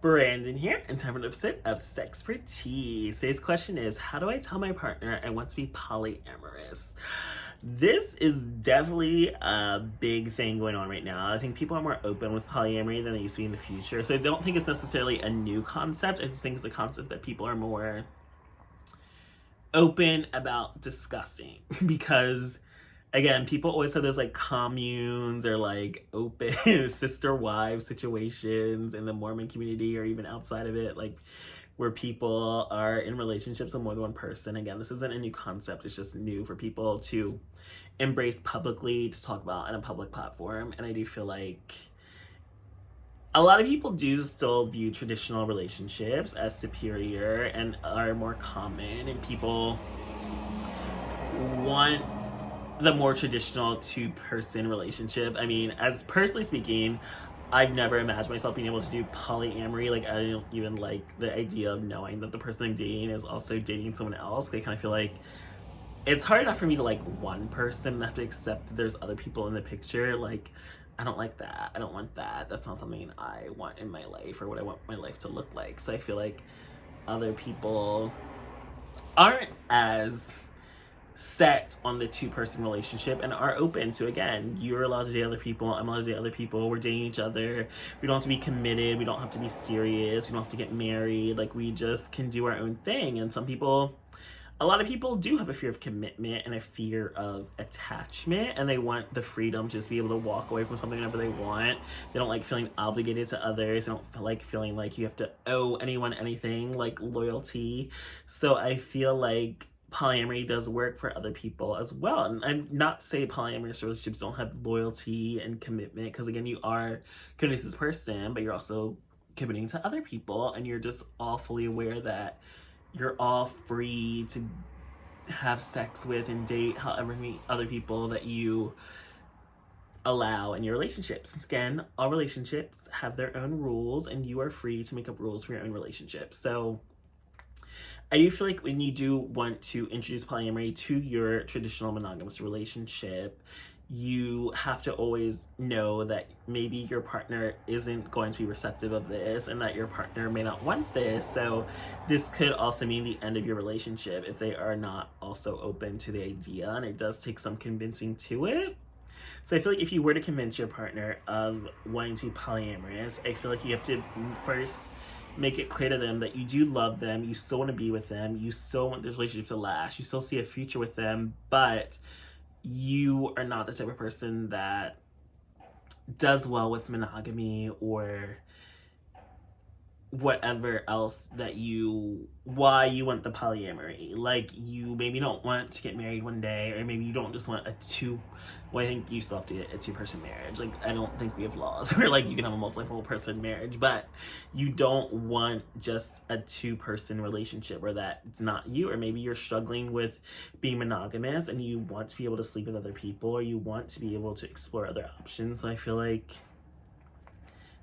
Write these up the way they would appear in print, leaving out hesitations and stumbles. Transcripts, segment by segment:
Brandon here, and time for an episode of SexxxPerTease. Today's question is, how do I tell my partner I want to be polyamorous? This is definitely a big thing going on right now. I think people are more open with polyamory than they used to be in the future. So I don't think it's necessarily a new concept. I just think it's a concept that people are more open about discussing because again, people always have those like communes or like open sister wives situations in the Mormon community or even outside of it, like where people are in relationships with more than one person. Again, this isn't a new concept. It's just new for people to embrace publicly, to talk about on a public platform. And I do feel like a lot of people do still view traditional relationships as superior and are more common, and people want the more traditional two-person relationship. I mean, as personally speaking, I've never imagined myself being able to do polyamory. Like, I don't even like the idea of knowing that the person I'm dating is also dating someone else. They kind of feel like it's hard enough for me to like one person and have to accept that there's other people in the picture. Like, I don't like that. I don't want that. That's not something I want in my life or what I want my life to look like. So I feel like other people aren't as set on the two-person relationship and are open to, again, you're allowed to date other people, I'm allowed to date other people, we're dating each other, we don't have to be committed, we don't have to be serious, we don't have to get married, like we just can do our own thing. And a lot of people do have a fear of commitment and a fear of attachment, and they want the freedom to just be able to walk away from something whenever they want. They don't like feeling obligated to others. They don't like feeling like you have to owe anyone anything, like loyalty. So I feel like polyamory does work for other people as well. And I'm not to say polyamorous relationships don't have loyalty and commitment, because again, you are committed to this person, but you're also committing to other people, and you're just all fully aware that you're all free to have sex with and date however many other people that you allow in your relationships. Since again, all relationships have their own rules, and you are free to make up rules for your own relationship. So I do feel like when you do want to introduce polyamory to your traditional monogamous relationship, you have to always know that maybe your partner isn't going to be receptive of this, and that your partner may not want this. So this could also mean the end of your relationship if they are not also open to the idea, and it does take some convincing to it. So I feel like if you were to convince your partner of wanting to be polyamorous, I feel like you have to first make it clear to them that you do love them, you still want to be with them, you still want this relationship to last, you still see a future with them, but you are not the type of person that does well with monogamy or whatever else that why you want the polyamory. Like, you maybe don't want to get married one day, or maybe you don't just want I think you still have to get a two-person marriage. Like, I don't think we have laws where like you can have a multiple person marriage, but you don't want just a two-person relationship where that's not you. Or maybe you're struggling with being monogamous and you want to be able to sleep with other people, or you want to be able to explore other options. So I feel like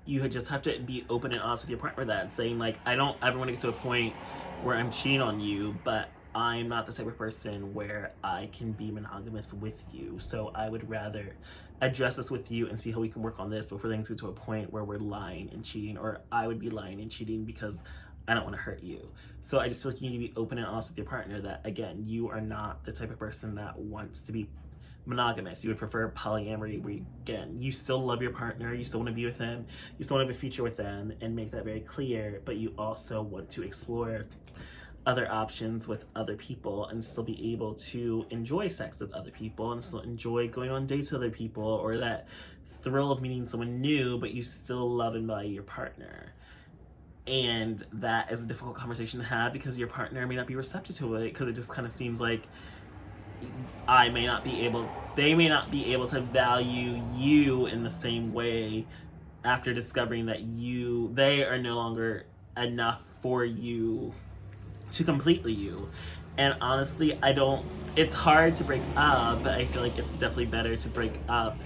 you just have to be open and honest with your partner, that saying like, I don't ever want to get to a point where I'm cheating on you, but I'm not the type of person where I can be monogamous with you. So I would rather address this with you and see how we can work on this before things get to a point where we're lying and cheating, or I would be lying and cheating because I don't want to hurt you. So I just feel like you need to be open and honest with your partner that, again, you are not the type of person that wants to be monogamous. You would prefer polyamory, where again, you still love your partner, you still want to be with them, you still want to have a future with them, and make that very clear, but you also want to explore other options with other people and still be able to enjoy sex with other people and still enjoy going on dates with other people, or that thrill of meeting someone new, but you still love and value your partner. And that is a difficult conversation to have because your partner may not be receptive to it, because it just kind of seems like they may not be able to value you in the same way after discovering that they are no longer enough for you to completely you. And honestly, it's hard to break up, but I feel like it's definitely better to break up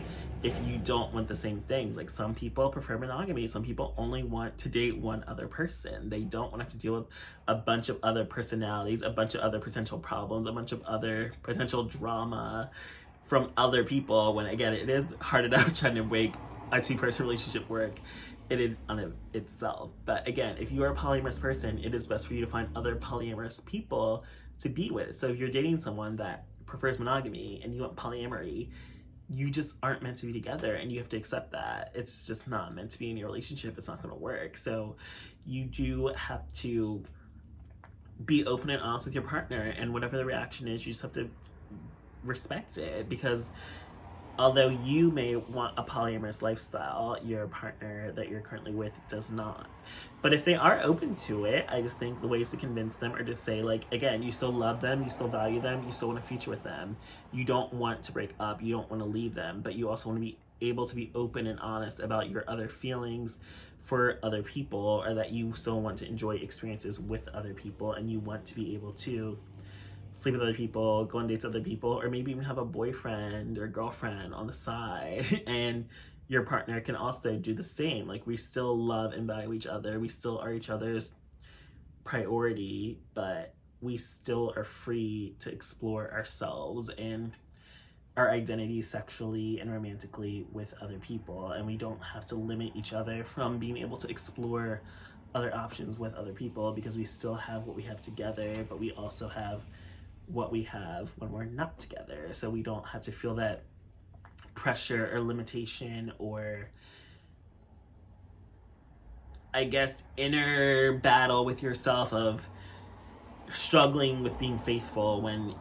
if you don't want the same things. Like, some people prefer monogamy, some people only want to date one other person. They don't want to have to deal with a bunch of other personalities, a bunch of other potential problems, a bunch of other potential drama from other people, when again, it is hard enough trying to make a two-person relationship work itself. But again, if you are a polyamorous person, it is best for you to find other polyamorous people to be with. So if you're dating someone that prefers monogamy and you want polyamory, you just aren't meant to be together, and you have to accept that. It's just not meant to be in your relationship. It's not going to work. So you do have to be open and honest with your partner, and whatever the reaction is, you just have to respect it, because although you may want a polyamorous lifestyle, your partner that you're currently with does not. But if they are open to it, I just think the ways to convince them are to say, like, again, you still love them, you still value them, you still want a future with them. You don't want to break up, you don't want to leave them, but you also want to be able to be open and honest about your other feelings for other people, or that you still want to enjoy experiences with other people, and you want to be able to sleep with other people, go on dates with other people, or maybe even have a boyfriend or girlfriend on the side. And your partner can also do the same. Like, we still love and value each other. We still are each other's priority, but we still are free to explore ourselves and our identities sexually and romantically with other people. And we don't have to limit each other from being able to explore other options with other people, because we still have what we have together, but we also have what we have when we're not together. So we don't have to feel that pressure or limitation, or I guess inner battle with yourself of struggling with being faithful, when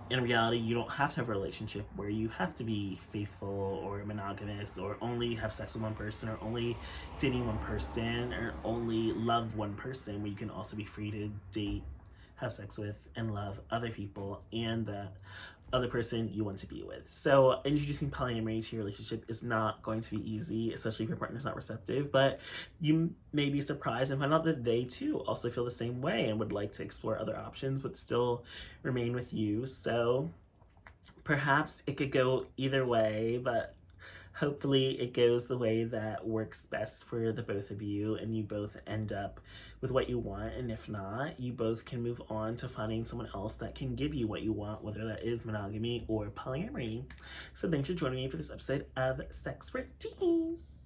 in reality you don't have to have a relationship where you have to be faithful or monogamous, or only have sex with one person, or only dating one person, or only love one person, where you can also be free to date, have sex with, and love other people and the other person you want to be with. So introducing polyamory to your relationship is not going to be easy, especially if your partner's not receptive, but you may be surprised and find out that they too also feel the same way and would like to explore other options but still remain with you. So perhaps it could go either way, but hopefully it goes the way that works best for the both of you, and you both end up with what you want. And if not, you both can move on to finding someone else that can give you what you want, whether that is monogamy or polyamory. So thanks for joining me for this episode of SexxxPerTease.